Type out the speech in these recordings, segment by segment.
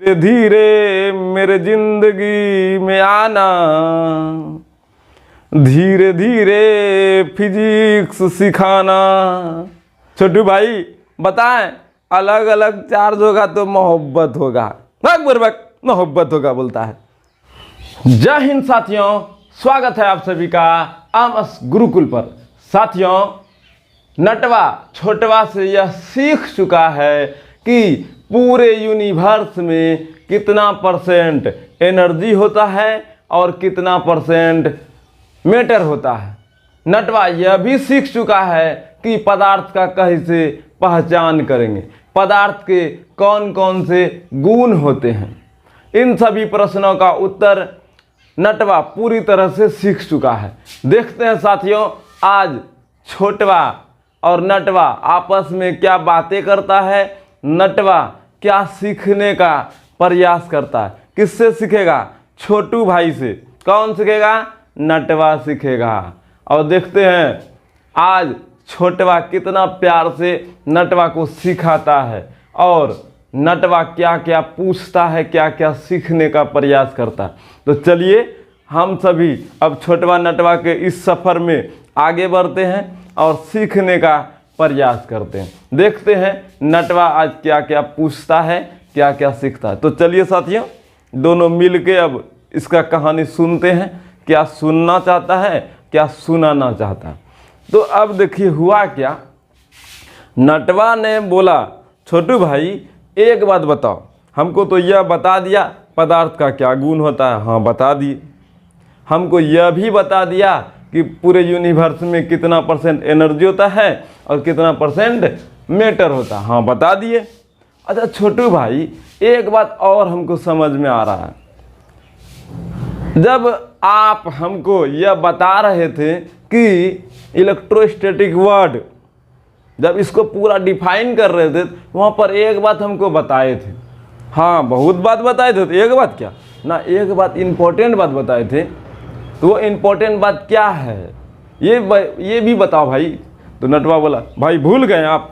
धीरे धीरे मेरे जिंदगी में आना, धीरे धीरे फिजिक्स सिखाना। छोटू भाई बताएं, अलग अलग चार्ज होगा तो मोहब्बत होगा, मोहब्बत होगा बोलता है। जय हिंद साथियों, स्वागत है आप सभी का आमस गुरुकुल पर। साथियों, नटवा छोटवा से यह सीख चुका है कि पूरे यूनिवर्स में कितना परसेंट एनर्जी होता है और कितना परसेंट मैटर होता है। नटवा यह भी सीख चुका है कि पदार्थ का कैसे पहचान करेंगे, पदार्थ के कौन कौन से गुण होते हैं। इन सभी प्रश्नों का उत्तर नटवा पूरी तरह से सीख चुका है। देखते हैं साथियों, आज छोटवा और नटवा आपस में क्या बातें करता है, नटवा क्या सीखने का प्रयास करता है। किससे सीखेगा? छोटू भाई से। कौन सीखेगा? नटवा सीखेगा। और देखते हैं आज छोटवा कितना प्यार से नटवा को सिखाता है और नटवा क्या क्या पूछता है, क्या क्या सीखने का प्रयास करता है। तो चलिए हम सभी अब छोटवा नटवा के इस सफ़र में आगे बढ़ते हैं और सीखने का प्रयास करते हैं। देखते हैं नटवा आज क्या क्या पूछता है, क्या क्या सीखता है। तो चलिए साथियों, दोनों मिलके अब इसका कहानी सुनते हैं, क्या सुनना चाहता है, क्या सुनाना चाहता है। तो अब देखिए हुआ क्या। नटवा ने बोला, छोटू भाई एक बात बताओ, हमको तो यह बता दिया पदार्थ का क्या गुण होता है, हाँ बता दिए। हमको यह भी बता दिया कि पूरे यूनिवर्स में कितना परसेंट एनर्जी होता है और कितना परसेंट मैटर होता है, हाँ बता दिए। अच्छा छोटू भाई एक बात और हमको समझ में आ रहा है। जब आप हमको यह बता रहे थे कि इलेक्ट्रोस्टैटिक वर्ड, जब इसको पूरा डिफाइन कर रहे थे वहाँ पर एक बात हमको बताए थे। हाँ बहुत बात बताए थे, तो एक बात क्या ना, एक बात इम्पोर्टेंट बात बताए थे। तो वो इम्पोर्टेंट बात क्या है ये भी बताओ भाई। तो नटवा बोला, भाई भूल गए आप?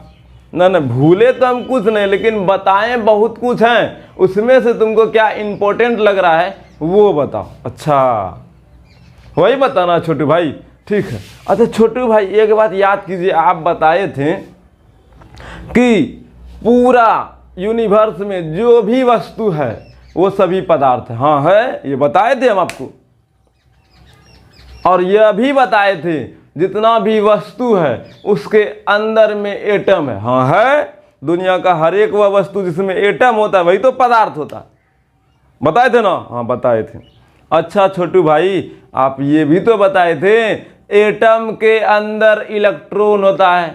ना भूले तो हम कुछ नहीं, लेकिन बताएं बहुत कुछ हैं, उसमें से तुमको क्या इम्पोर्टेंट लग रहा है वो बताओ। अच्छा वही बताना छोटू भाई, ठीक है। अच्छा छोटू भाई एक बात याद कीजिए, आप बताए थे कि पूरा यूनिवर्स में जो भी वस्तु है वो सभी पदार्थ है, हाँ है, ये बताए थे हम आपको। और यह भी बताए थे जितना भी वस्तु है उसके अंदर में एटम है, हाँ है। दुनिया का हर एक वह वस्तु जिसमें एटम होता है वही तो पदार्थ होता है, बताए थे ना? हाँ बताए थे। अच्छा छोटू भाई आप ये भी तो बताए थे एटम के अंदर इलेक्ट्रॉन होता है,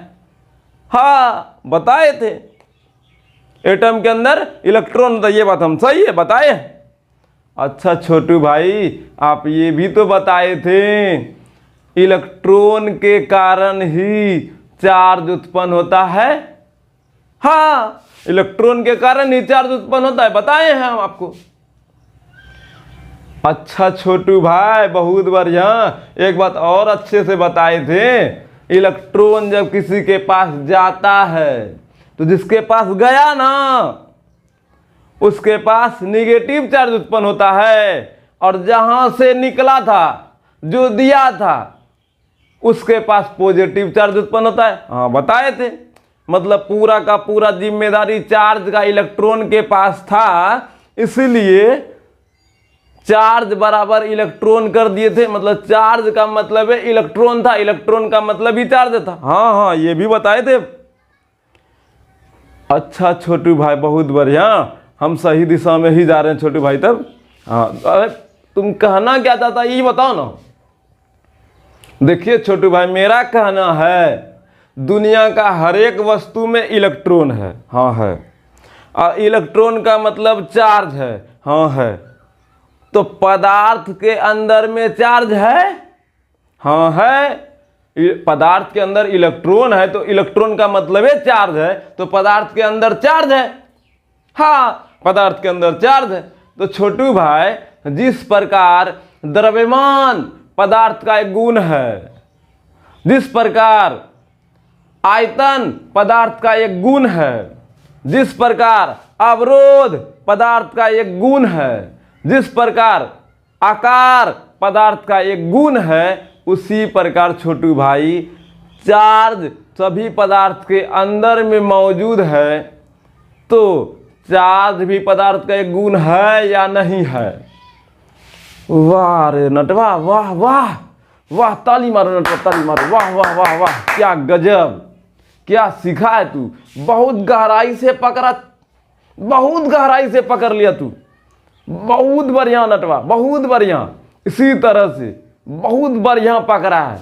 हाँ बताए थे एटम के अंदर इलेक्ट्रॉन होता है, ये बात हम सही है बताए। अच्छा छोटू भाई आप ये भी तो बताए थे इलेक्ट्रॉन के कारण ही चार्ज उत्पन्न होता है, हाँ इलेक्ट्रॉन के कारण ही चार्ज उत्पन्न होता है, बताए हैं हम आपको। अच्छा छोटू भाई बहुत बढ़िया, एक बात और अच्छे से बताए थे, इलेक्ट्रॉन जब किसी के पास जाता है तो जिसके पास गया ना उसके पास निगेटिव चार्ज उत्पन्न होता है, और जहां से निकला था जो दिया था उसके पास पॉजिटिव चार्ज उत्पन्न होता है, हाँ बताए थे। मतलब पूरा का पूरा जिम्मेदारी चार्ज का इलेक्ट्रॉन के पास था, इसलिए चार्ज बराबर इलेक्ट्रॉन कर दिए थे। मतलब चार्ज का मतलब है इलेक्ट्रॉन था, इलेक्ट्रॉन का मतलब ही चार्ज था, हाँ हाँ ये भी बताए थे। अच्छा छोटू भाई बहुत बढ़िया, हम सही दिशा में ही जा रहे हैं छोटू भाई तब। हाँ अरे तुम कहना क्या चाहता ये बताओ ना। देखिए छोटू भाई मेरा कहना है दुनिया का हर एक वस्तु में इलेक्ट्रॉन है, हाँ है। और इलेक्ट्रॉन का मतलब चार्ज है, हाँ है। तो पदार्थ के अंदर में चार्ज है, हाँ है। पदार्थ के अंदर इलेक्ट्रॉन है तो इलेक्ट्रॉन का मतलब है चार्ज है, तो पदार्थ के अंदर चार्ज है, हाँ पदार्थ के अंदर चार्ज है। तो छोटू भाई जिस प्रकार द्रव्यमान पदार्थ का एक गुण है, जिस प्रकार आयतन पदार्थ का एक गुण है, जिस प्रकार अवरोध पदार्थ का एक गुण है, जिस प्रकार आकार पदार्थ का एक गुण है, उसी प्रकार छोटू भाई चार्ज सभी पदार्थ के अंदर में मौजूद है। तो चार्ज भी पदार्थ का एक गुण है या नहीं है? वाह रे नटवा, वाह वाह वाह, ताली मारो नटवा, ताली मारो, वाह वाह वाह वाह, क्या गजब, क्या सीखा है तू। बहुत गहराई से पकड़ा, बहुत गहराई से पकड़ लिया तू। बहुत बढ़िया नटवा, बहुत बढ़िया। इसी तरह से बहुत बढ़िया पकड़ा है।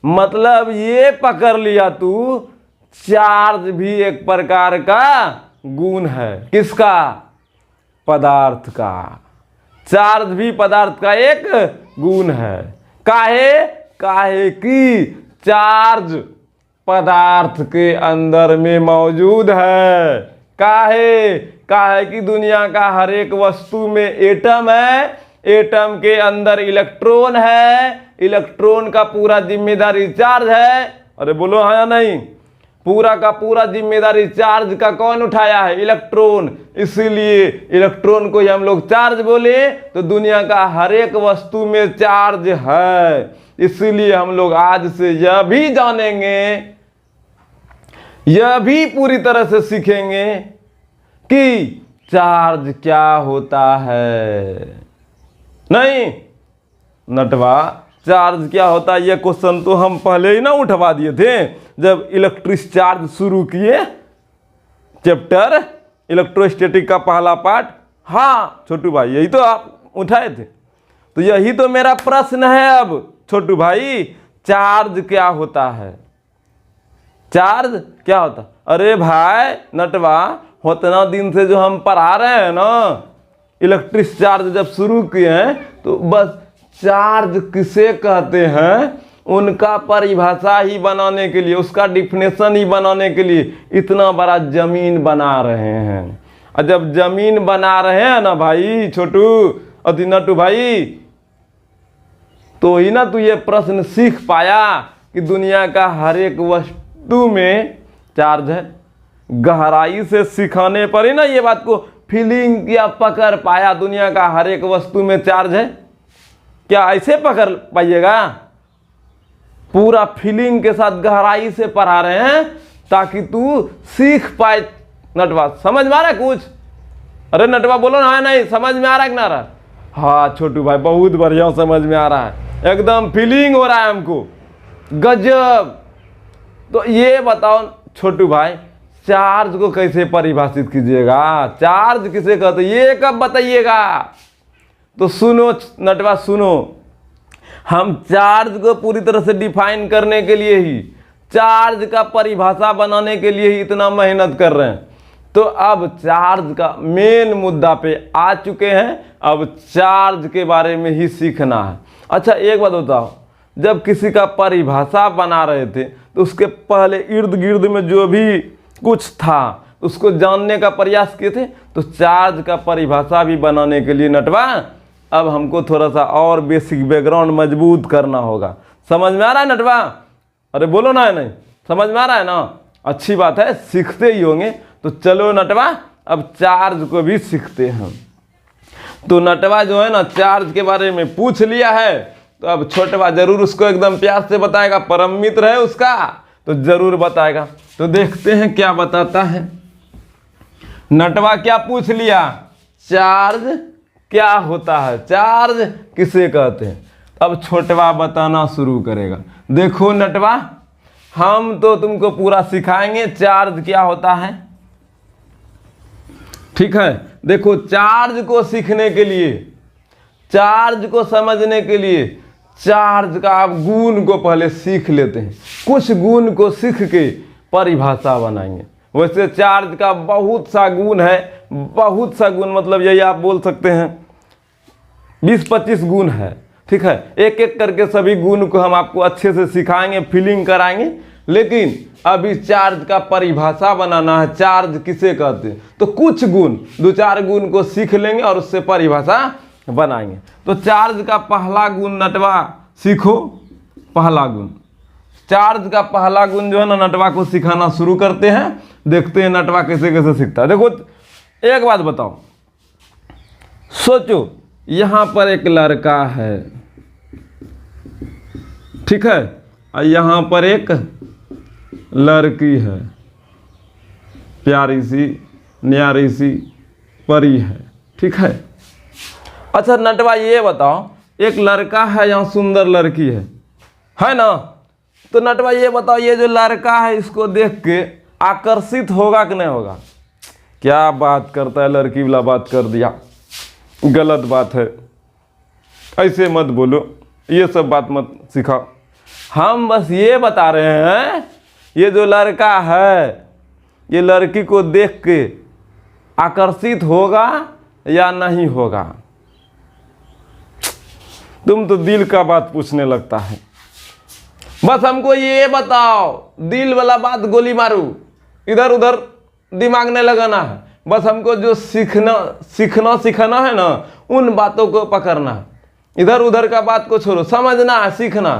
मतलब ये पकड़ लिया तू, चार्ज भी एक प्रकार का गुण है। किसका? पदार्थ का। चार्ज भी पदार्थ का एक गुण है। काहे कि चार्ज पदार्थ के अंदर में मौजूद है। काहे कि दुनिया का हर एक वस्तु में एटम है, एटम के अंदर इलेक्ट्रॉन है, इलेक्ट्रॉन का पूरा जिम्मेदारी चार्ज है। अरे बोलो हाँ या नहीं? पूरा का पूरा जिम्मेदारी चार्ज का कौन उठाया है? इलेक्ट्रॉन। इसीलिए इलेक्ट्रॉन को ही हम लोग चार्ज बोले। तो दुनिया का हर एक वस्तु में चार्ज है। इसीलिए हम लोग आज से यह भी जानेंगे, यह भी पूरी तरह से सीखेंगे कि चार्ज क्या होता है। नहीं नटवा, चार्ज क्या होता है, यह क्वेश्चन तो हम पहले ही ना उठवा दिए थे जब इलेक्ट्रिक चार्ज शुरू किए, चैप्टर इलेक्ट्रोस्टैटिक का पहला पार्ट। हाँ छोटू भाई, यही तो आप उठाए थे। तो यही तो मेरा प्रश्न है अब छोटू भाई, चार्ज क्या होता है? चार्ज क्या होता? अरे भाई नटवा, उतना दिन से जो हम पढ़ा रहे हैं ना, इलेक्ट्रिक चार्ज जब शुरू किए हैं, तो बस चार्ज किसे कहते हैं उनका परिभाषा ही बनाने के लिए, उसका डिफिनेशन ही बनाने के लिए इतना बड़ा जमीन बना रहे हैं। और जब जमीन बना रहे हैं ना भाई छोटू और नटू भाई, तो ही ना तू ये प्रश्न सीख पाया कि दुनिया का हर एक वस्तु में चार्ज है। गहराई से सिखाने पर ही ना ये बात को फीलिंग या पकड़ पाया, दुनिया का हर एक वस्तु में चार्ज है। क्या ऐसे पकड़ पाइएगा? पूरा फीलिंग के साथ गहराई से पढ़ा रहे हैं ताकि तू सीख पाए। नटवा समझ में आ रहा है कुछ? अरे नटवा बोलो ना, नहीं समझ में आ रहा है कि ना रहा? हाँ छोटू भाई, बहुत बढ़िया समझ में आ रहा है, एकदम फीलिंग हो रहा है हमको, गजब। तो ये बताओ छोटू भाई, चार्ज को कैसे परिभाषित कीजिएगा? चार्ज किसे कहते, ये कब बताइएगा? तो सुनो नटवा, सुनो, हम चार्ज को पूरी तरह से डिफाइन करने के लिए ही, चार्ज का परिभाषा बनाने के लिए ही इतना मेहनत कर रहे हैं। तो अब चार्ज का मेन मुद्दा पे आ चुके हैं, अब चार्ज के बारे में ही सीखना है। अच्छा एक बात बताओ, जब किसी का परिभाषा बना रहे थे तो उसके पहले इर्द गिर्द में जो भी कुछ था उसको जानने का प्रयास किए थे। तो चार्ज का परिभाषा भी बनाने के लिए नटवा अब हमको थोड़ा सा और बेसिक बैकग्राउंड मजबूत करना होगा। समझ में आ रहा है नटवा? अरे बोलो ना, नहीं समझ में आ रहा है ना? अच्छी बात है, सीखते ही होंगे। तो चलो नटवा, अब चार्ज को भी सीखते हैं। तो नटवा जो है ना, चार्ज के बारे में पूछ लिया है, तो अब छोटवा जरूर उसको एकदम प्यार से बताएगा, परम मित्र है उसका, तो जरूर बताएगा। तो देखते हैं क्या बताता है। नटवा क्या पूछ लिया? चार्ज क्या होता है, चार्ज किसे कहते हैं? अब छोटवा बताना शुरू करेगा। देखो नटवा, हम तो तुमको पूरा सिखाएंगे चार्ज क्या होता है, ठीक है? देखो, चार्ज को सीखने के लिए, चार्ज को समझने के लिए, चार्ज का आप गुण को पहले सीख लेते हैं। कुछ गुण को सीख के परिभाषा बनाएंगे। वैसे चार्ज का बहुत सा गुण है, बहुत सा गुण, मतलब यही आप बोल सकते हैं 20-25 गुण है, ठीक है? एक एक करके सभी गुण को हम आपको अच्छे से सिखाएंगे, फीलिंग कराएंगे। लेकिन अभी चार्ज का परिभाषा बनाना है, चार्ज किसे कहते हैं। तो कुछ गुण, 2-4 गुण को सीख लेंगे और उससे परिभाषा बनाएंगे। तो चार्ज का पहला गुण नटवा सीखो। पहला गुण, चार्ज का पहला गुण जो है ना, नटवा को सिखाना शुरू करते हैं। देखते हैं नटवा कैसे कैसे सीखता है। देखो एक बात बताओ, सोचो यहाँ पर एक लड़का है, ठीक है, और यहाँ पर एक लड़की है, प्यारी सी न्यारी सी परी है, ठीक है। अच्छा नटवा ये बताओ, एक लड़का है, यहाँ सुंदर लड़की है ना? तो नटवा ये बताओ, ये जो लड़का है इसको देख के आकर्षित होगा कि नहीं होगा? क्या बात करता है, लड़की वाला बात कर दिया, गलत बात है, ऐसे मत बोलो, ये सब बात मत सिखाओ। हम बस ये बता रहे हैं, ये जो लड़का है ये लड़की को देख के आकर्षित होगा या नहीं होगा? तुम तो दिल का बात पूछने लगता है। बस हमको ये बताओ, दिल वाला बात गोली मारू, इधर उधर दिमाग नहीं लगाना है। बस हमको जो सीखना है ना, उन बातों को पकड़ना है, इधर उधर का बात को छोड़ो, समझना है, सीखना।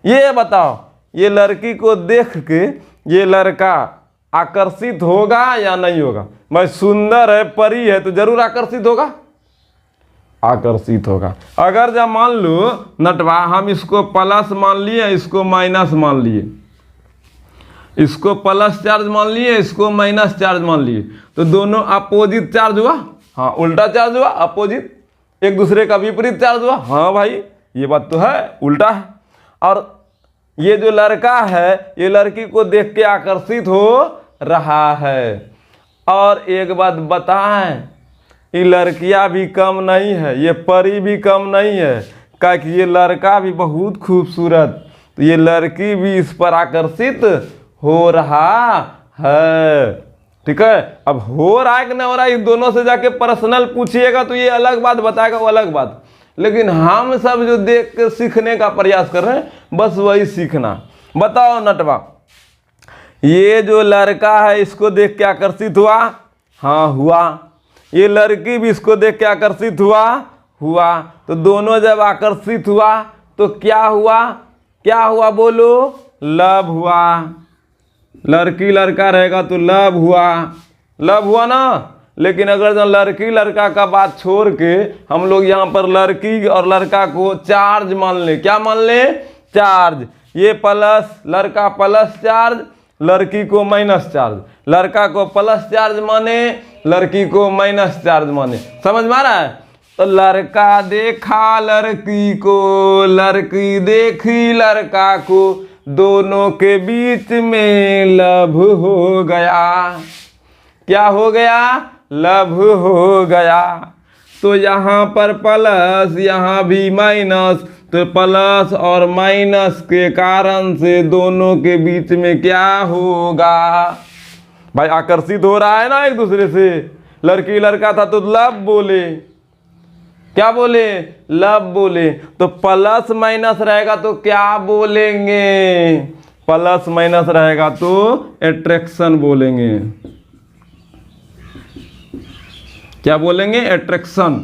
ये बताओ, ये लड़की को देख के ये लड़का आकर्षित होगा या नहीं होगा? भाई सुंदर है, परी है, तो जरूर आकर्षित होगा, आकर्षित होगा। अगर जब मान लो नटवा हम इसको प्लस मान लिए, इसको माइनस मान लिए, इसको प्लस चार्ज मान लिए, इसको माइनस चार्ज मान लिए, तो दोनों अपोजिट चार्ज हुआ। हाँ, उल्टा चार्ज हुआ, अपोजिट, एक दूसरे का विपरीत चार्ज हुआ। हाँ भाई, ये बात तो है, उल्टा है। और ये जो लड़का है ये लड़की को देख के आकर्षित हो रहा है। और एक बात बताएं, ये लड़कियां भी कम नहीं है, ये परी भी कम नहीं है, क्योंकि ये लड़का भी बहुत खूबसूरत, तो ये लड़की भी इस पर आकर्षित हो रहा है, ठीक है। अब हो रहा है कि नहीं हो रहा है, इन दोनों से जाके पर्सनल पूछिएगा तो ये अलग बात बताएगा, वो अलग बात। लेकिन हम सब जो देख के सीखने का प्रयास कर रहे हैं, बस वही सीखना। बताओ नटवा, ये जो लड़का है इसको देख के आकर्षित हुआ? हाँ हुआ। ये लड़की भी इसको देख के आकर्षित हुआ। तो दोनों जब आकर्षित हुआ तो क्या हुआ? क्या हुआ बोलो? लव हुआ। लड़की लड़का रहेगा तो लव हुआ ना। लेकिन अगर जो लड़की लड़का का बात छोड़ के हम लोग यहाँ पर लड़की और लड़का को चार्ज मान ले, क्या मान ले? चार्ज। ये प्लस, लड़का प्लस चार्ज, लड़की को माइनस चार्ज, लड़का को प्लस चार्ज माने, लड़की को माइनस चार्ज माने। समझ में आ रहा है? तो लड़का देखा लड़की को, लड़की देखी लड़का को, दोनों के बीच में लव हो गया। क्या हो गया? लव हो गया। तो यहाँ पर प्लस, यहाँ भी माइनस, तो प्लस और माइनस के कारण से दोनों के बीच में क्या होगा? भाई आकर्षित हो रहा है ना एक दूसरे से। लड़की लड़का था तो लव बोले, क्या बोले? लव बोले। तो प्लस माइनस रहेगा तो क्या बोलेंगे? प्लस माइनस रहेगा तो अट्रैक्शन बोलेंगे। क्या बोलेंगे? अट्रैक्शन।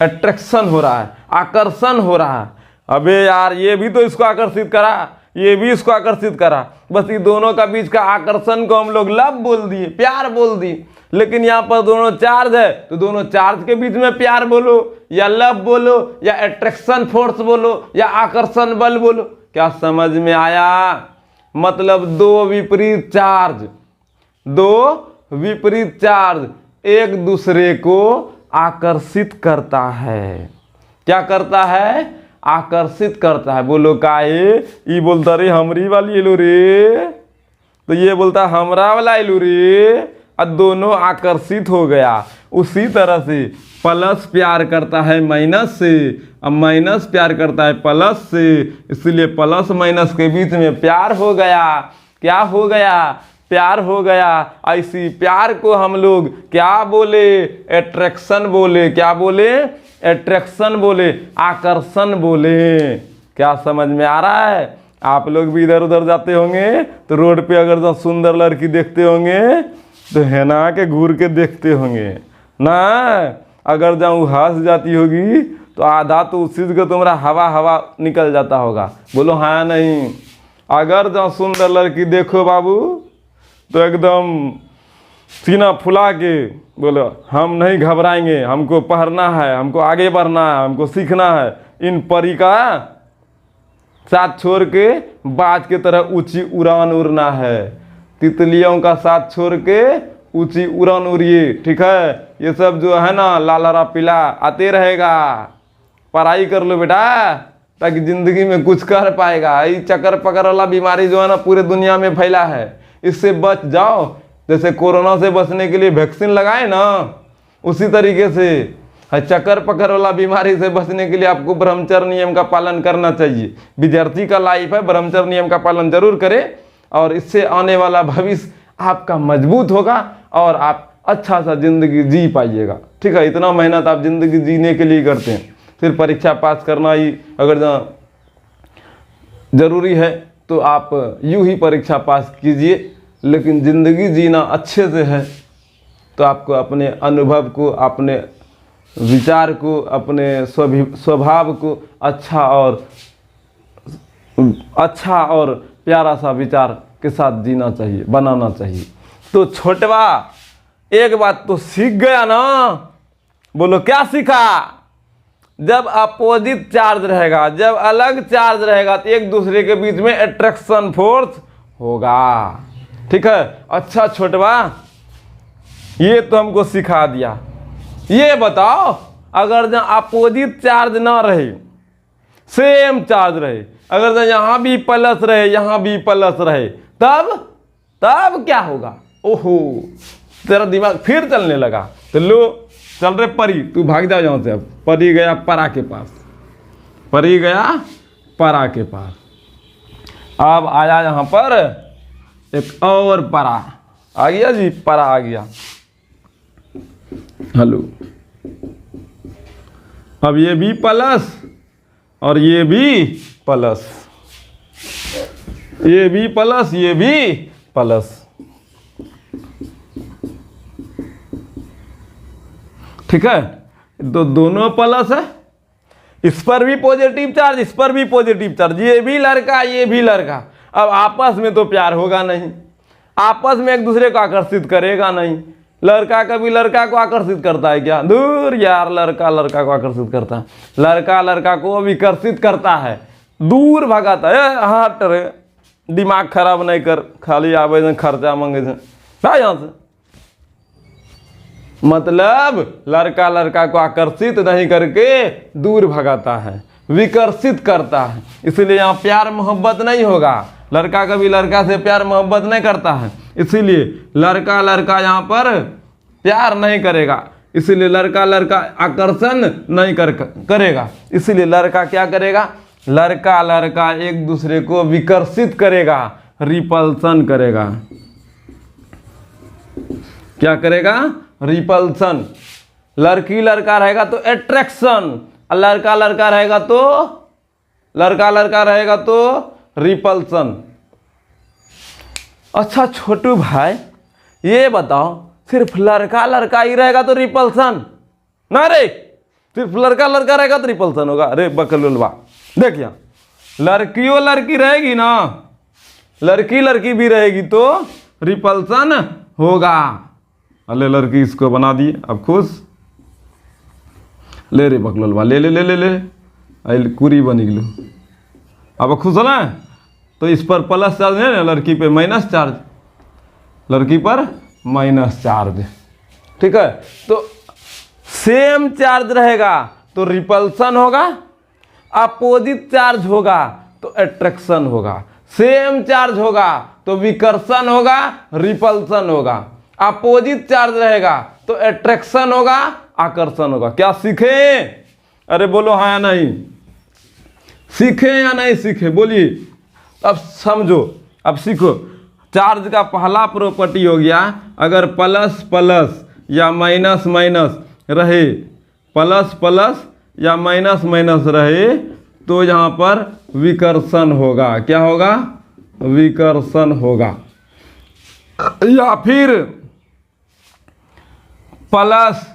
अट्रैक्शन हो रहा है, आकर्षण हो रहा है। अबे यार, ये भी तो इसको आकर्षित करा, ये भी इसको आकर्षित करा, बस ये दोनों का बीच का आकर्षण को हम लोग लव बोल दिए, प्यार बोल दिए। लेकिन यहाँ पर दोनों चार्ज है तो दोनों चार्ज के बीच में प्यार बोलो या लव बोलो या अट्रैक्शन फोर्स बोलो या आकर्षण बल बोलो। क्या समझ में आया? मतलब दो विपरीत चार्ज एक दूसरे को आकर्षित करता है। क्या करता है? आकर्षित करता है। बोलो काहे? ये बोलता रे हमरी वाली एलो रे, तो ये बोलता हमरा वाला एलो रे, और दोनों आकर्षित हो गया। उसी तरह से प्लस प्यार करता है माइनस से, अब माइनस प्यार करता है प्लस से, इसलिए प्लस माइनस के बीच में प्यार हो गया। क्या हो गया? प्यार हो गया। ऐसी प्यार को हम लोग क्या बोले? अट्रैक्शन बोले। क्या बोले? अट्रैक्शन बोले, आकर्षण बोले। क्या समझ में आ रहा है? आप लोग भी इधर उधर जाते होंगे तो रोड पे अगर जो सुंदर लड़की देखते होंगे तो हेना के घूर के देखते होंगे ना। अगर जब हंस जाती होगी तो आधा तो उसी से तुम्हारा हवा निकल जाता होगा। बोलो हाँ नहीं? अगर जब सुंदर लड़की देखो बाबू तो एकदम सीना फुला के बोलो हम नहीं घबराएंगे, हमको पढ़ना है, हमको आगे बढ़ना है, हमको सीखना है। इन परी का साथ छोड़ के बाज की तरह ऊंची उड़ान उड़ना है। तितलियों का साथ छोड़ के ऊंची उड़ान उड़िए, ठीक है। ये सब जो है ना लाल हरा पीला आते रहेगा। पढ़ाई कर लो बेटा, ताकि जिंदगी में कुछ कर पाएगा। ये चक्कर पकड़ वाला बीमारी जो है ना पूरे दुनिया में फैला है, इससे बच जाओ। जैसे कोरोना से बचने के लिए वैक्सीन लगाए ना, उसी तरीके से चक्कर पकड़ वाला बीमारी से बचने के लिए आपको ब्रह्मचर्य नियम का पालन करना चाहिए। विद्यार्थी का लाइफ है, ब्रह्मचर्य नियम का पालन जरूर करें, और इससे आने वाला भविष्य आपका मजबूत होगा और आप अच्छा सा जिंदगी जी पाइएगा, ठीक है। इतना मेहनत आप जिंदगी जीने के लिए करते हैं, सिर्फ परीक्षा पास करना ही अगर जरूरी है तो आप यूं ही परीक्षा पास कीजिए। लेकिन ज़िंदगी जीना अच्छे से है तो आपको अपने अनुभव को, अपने विचार को, अपने स्वभाव को अच्छा और प्यारा सा विचार के साथ जीना चाहिए, बनाना चाहिए। तो छोटवा एक बात तो सीख गया ना। बोलो क्या सीखा? जब अपोजिट चार्ज रहेगा, जब अलग चार्ज रहेगा तो एक दूसरे के बीच में अट्रैक्शन फोर्स होगा, ठीक है। अच्छा छोटवा, ये तो हमको सिखा दिया। ये बताओ अगर जहाँ अपोजिट चार्ज ना रहे, सेम चार्ज रहे, अगर यहाँ भी प्लस रहे यहाँ भी प्लस रहे, तब क्या होगा? ओहो, तेरा दिमाग फिर चलने लगा। तो लो चल रहे परी, तू भाग जाओ यहाँ से। अब परी गया परा के पास, परी गया परा के पास। अब आया यहाँ पर एक और परा आ गया जी, परा आ गया। हेलो, अब ये भी प्लस और ये भी प्लस, ये भी प्लस, ये भी प्लस, ठीक है। तो दोनों प्लस है, इस पर भी पॉजिटिव चार्ज, इस पर भी पॉजिटिव चार्ज, ये भी लड़का ये भी लड़का। अब आपस में तो प्यार होगा नहीं, आपस में एक दूसरे को आकर्षित करेगा नहीं। लड़का कभी लड़का को आकर्षित करता है क्या? दूर यार, लड़का लड़का को आकर्षित करता है, लड़का लड़का को विकर्षित करता है, दूर भगाता है। हाँ रे, दिमाग खराब नहीं कर, खाली आवेदन खर्चा मांगे थे यहाँ से। मतलब लड़का लड़का को आकर्षित नहीं करके दूर भगाता है, विकर्षित करता है। इसलिए यहाँ प्यार मोहब्बत नहीं होगा। लड़का कभी लड़का से प्यार मोहब्बत नहीं करता है, इसीलिए लड़का लड़का यहाँ पर प्यार नहीं करेगा। इसीलिए लड़का लड़का आकर्षण नहीं करेगा। इसीलिए लड़का क्या करेगा? लड़का लड़का एक दूसरे को विकर्षित करेगा, रिपल्सन करेगा। क्या करेगा? रिपल्सन। लड़की लड़का रहेगा तो अट्रैक्शन, लड़का लड़का रहेगा तो रिपल्सन। अच्छा छोटू भाई, ये बताओ सिर्फ लड़का लड़का ही रहेगा तो रिपल्सन ना रे? सिर्फ लड़का लड़का रहेगा तो रिपल्सन होगा? अरे बकलुलवा, देख यहाँ लड़कियों लड़की रहेगी ना, लड़की लड़की भी रहेगी तो रिपल्सन होगा। अरे लड़की इसको बना दिए, अब खुश ले रे बकलुलवा, ले ले ले ले ले, अल कुरी बनी गलो। अब खुश हो ना? तो इस पर प्लस चार्ज है ना, लड़की पे माइनस चार्ज, लड़की पर माइनस चार्ज, ठीक है। तो सेम चार्ज रहेगा तो रिपल्सन होगा, अपोजिट चार्ज होगा तो अट्रैक्शन होगा, सेम चार्ज होगा तो विकर्षण होगा, रिपल्सन होगा, अपोजिट चार्ज रहेगा तो अट्रैक्शन होगा, आकर्षण होगा। क्या सीखे? अरे बोलो हाँ या नहीं? सीखे या नहीं सीखे? बोलिए। अब समझो, अब सीखो। चार्ज का पहला प्रॉपर्टी हो गया, अगर प्लस प्लस या माइनस माइनस रहे, प्लस प्लस या माइनस माइनस रहे तो यहाँ पर विकर्षण होगा। क्या होगा? विकर्षण होगा। या फिर प्लस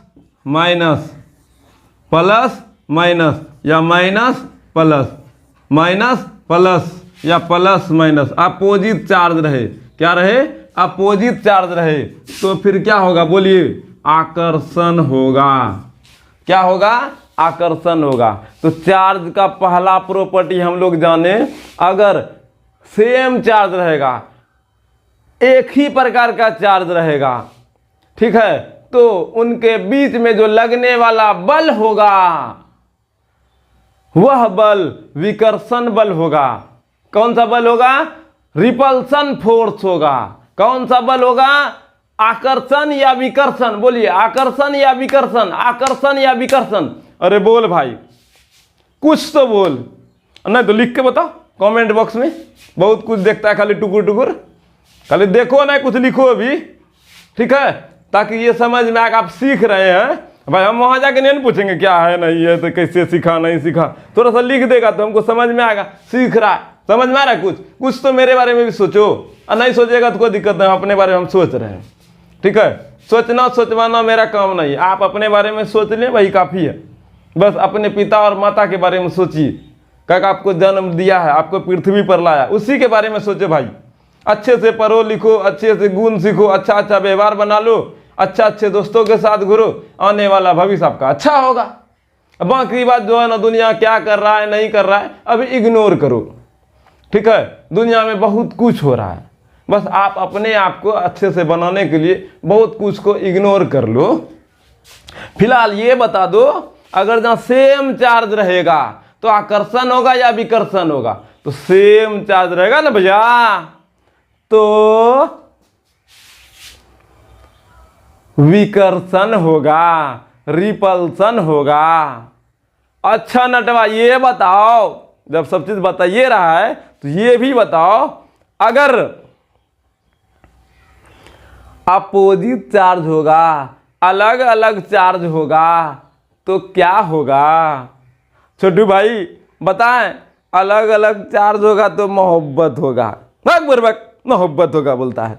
माइनस या माइनस प्लस या प्लस माइनस, अपोजिट चार्ज रहे। क्या रहे? अपोजिट चार्ज रहे तो फिर क्या होगा बोलिए? आकर्षण होगा। क्या होगा? आकर्षण होगा। तो चार्ज का पहला प्रॉपर्टी हम लोग जाने, अगर सेम चार्ज रहेगा, एक ही प्रकार का चार्ज रहेगा, ठीक है, तो उनके बीच में जो लगने वाला बल होगा वह बल विकर्षण बल होगा। कौन सा बल होगा? रिपल्सन फोर्स होगा। कौन सा बल होगा? आकर्षण या विकर्षण? बोलिए, आकर्षण या विकर्षण? आकर्षण या विकर्षण? अरे बोल भाई, कुछ तो बोल, नहीं तो लिख के बताओ कमेंट बॉक्स में। बहुत कुछ देखता है खाली टुकुर टुकुर, खाली देखो ना, कुछ लिखो अभी, ठीक है, ताकि ये समझ में आए आप सीख रहे हैं। भाई हम वहां जाके नहीं पूछेंगे क्या है नहीं है, तो कैसे सीखा नहीं सीखा, थोड़ा सा लिख देगा तो हमको समझ में आएगा। सीख रहा है, समझ में आ रहा है, कुछ तो मेरे बारे में भी सोचो, और नहीं सोचेगा तो कोई दिक्कत नहीं, अपने बारे में हम सोच रहे हैं, ठीक है। सोचना सोचवाना मेरा काम नहीं है, आप अपने बारे में सोच लें, वही काफ़ी है। बस अपने पिता और माता के बारे में सोचिए, क्या आपको जन्म दिया है, आपको पृथ्वी पर लाया, उसी के बारे में सोचो भाई। अच्छे से पढ़ो लिखो, अच्छे से गुण सीखो, अच्छा अच्छा व्यवहार बना लो, अच्छा अच्छे दोस्तों के साथ घुरो, आने वाला भविष्य आपका अच्छा होगा। बाकी बात जो है ना, दुनिया क्या कर रहा है नहीं कर रहा है अभी इग्नोर करो, ठीक है। दुनिया में बहुत कुछ हो रहा है, बस आप अपने आप को अच्छे से बनाने के लिए बहुत कुछ को इग्नोर कर लो। फिलहाल ये बता दो, अगर जहाँ सेम चार्ज रहेगा तो आकर्षण होगा या विकर्षण होगा? तो सेम चार्ज रहेगा ना भैया, तो विकर्षण होगा, रिपल्सन होगा। अच्छा नटवा, ये बताओ, जब सब चीज बताइए रहा है तो ये भी बताओ, अगर अपोजिट चार्ज होगा, अलग अलग चार्ज होगा, तो क्या होगा? छोटू भाई बताएं। अलग अलग चार्ज होगा तो मोहब्बत होगा। मोहब्बत होगा बोलता है,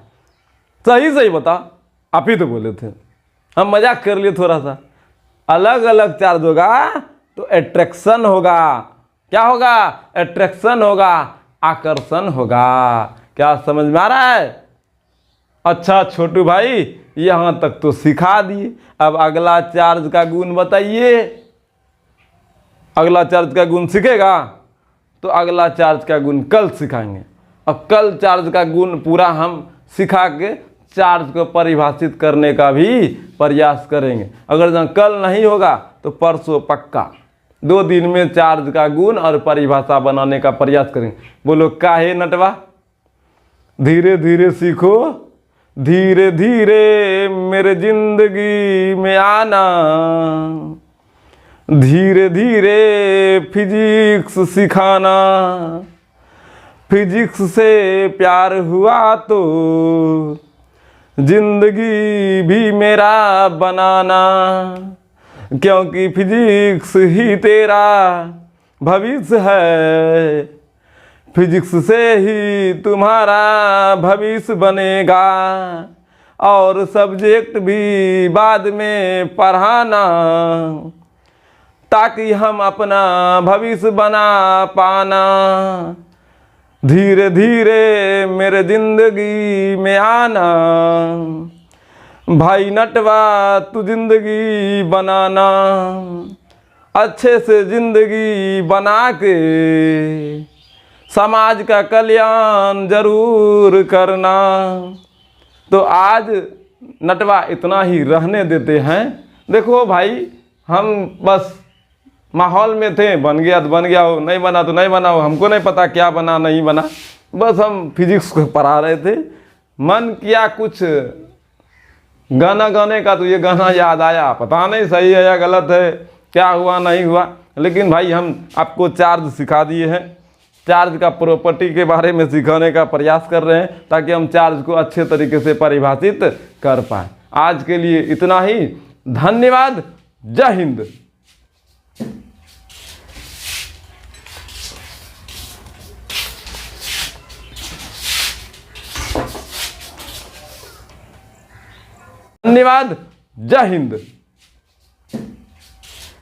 सही सही बता, आप ही तो बोले थे, हम मजाक कर लिए थोड़ा सा। अलग अलग चार्ज होगा तो अट्रैक्शन होगा। क्या होगा? अट्रैक्शन होगा, आकर्षण होगा। क्या समझ में आ रहा है? अच्छा छोटू भाई, यहां तक तो सिखा दिए, अब अगला चार्ज का गुण बताइए। अगला चार्ज का गुण सीखेगा तो अगला चार्ज का गुण कल सिखाएंगे, और कल चार्ज का गुण पूरा हम सिखा के चार्ज को परिभाषित करने का भी प्रयास करेंगे। अगर जहाँ कल नहीं होगा तो परसों पक्का 2 दिन में चार्ज का गुण और परिभाषा बनाने का प्रयास करेंगे। बोलो काहे नटवा? धीरे धीरे सीखो, धीरे धीरे मेरे जिंदगी में आना, धीरे धीरे फिजिक्स सिखाना। फिजिक्स से प्यार हुआ तो जिंदगी भी मेरा बनाना, क्योंकि फिजिक्स ही तेरा भविष्य है, फिजिक्स से ही तुम्हारा भविष्य बनेगा, और सब्जेक्ट भी बाद में पढ़ाना, ताकि हम अपना भविष्य बना पाना। धीरे धीरे मेरे जिंदगी में आना, भाई नटवा तू जिंदगी बनाना, अच्छे से जिंदगी बना के समाज का कल्याण जरूर करना। तो आज नटवा इतना ही रहने देते हैं। देखो भाई, हम बस माहौल में थे, बन गया तो बन गया हो, नहीं बना तो नहीं बना हो, हमको नहीं पता क्या बना नहीं बना, बस हम फिजिक्स को पढ़ा रहे थे। मन किया कुछ गाना गाने का, तो ये गाना याद आया, पता नहीं सही है या गलत है, क्या हुआ नहीं हुआ, लेकिन भाई हम आपको चार्ज सिखा दिए हैं। चार्ज का प्रॉपर्टी के बारे में सिखाने का प्रयास कर रहे हैं, ताकि हम चार्ज को अच्छे तरीके से परिभाषित कर पाए। आज के लिए इतना ही, धन्यवाद, जय हिंद। धन्यवाद, जय हिंद।